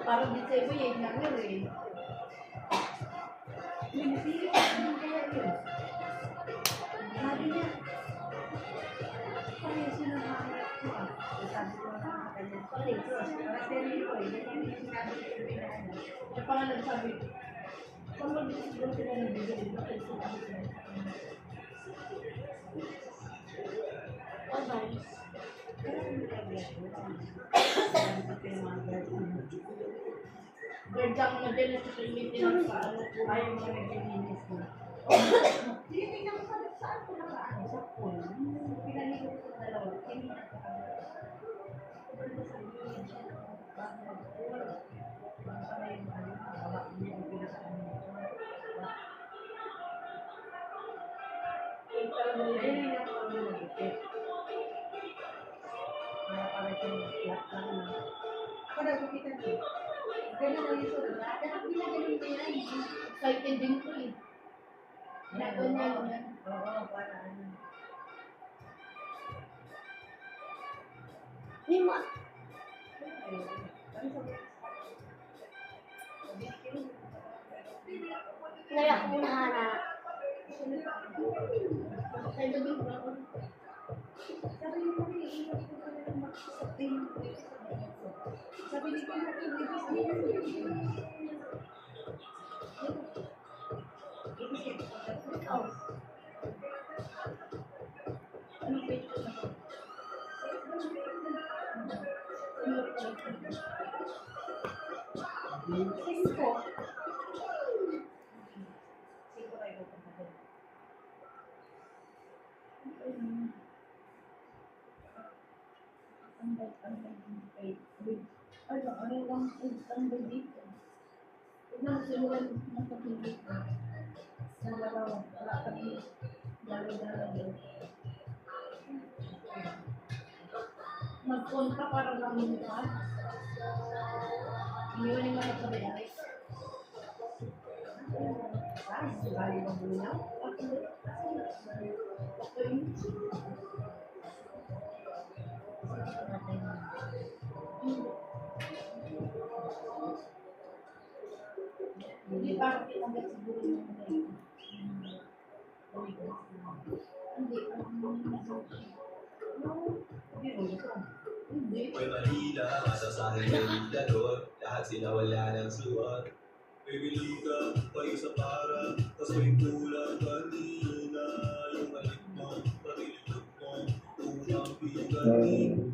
Parang di sa iba yun nga eh. Pinipili ko yung kaya yun. Sabi niya, kaya sinahanap ko ah. Sabi ko na kanya, sorry, parang termino ko eh. Yan yung sinabi ko yung pinahanap. Siya pa nga nagsabi, kung mag-isip sila ng bigay, bakit sinabi ko na. Nice. Kaya hindi ka biyak mo. Gardang na din at maintenance sa ano po ay mga naglilinis mo. Tinitingnan ko saan ko nakaano sa pool. Pinaligot ko dalawa. Hindi na ko kami. Sobrang sabihin siya. Bago mag-pool. Bago pa yung ano. Wala ko niya ang pinakaano. Ayun yung ako kami nag-ipit. Para yung flat lang na. Ako nag-ipitan ko. Ganun ang ito. Dapat ginagaling ko yan. Excited din ko eh. Ginagawa niya naman. Oo, para ano. Hindi mo. Ngayon ako muna hana. Ay, gabi ko ako. Sabi niyo ko iiyak ko ka na mag-sustain. Sabi niyo ko ang dito. Tignan mo sinulan ng pagpili ko. Wala kami dalo-dalo. Magpunta para lang yung ka. Iniwan yung mga kabayari. Ay, bali ng bunaw. Hindi parang pinagkat siguro yung mga hindi. May Manila, masasahin ng dindador, lahat sila wala ng suwat. Bibili ka pa isa para, tas may kulang kanina. Yung malit mo, patilipot mo, unang biganin.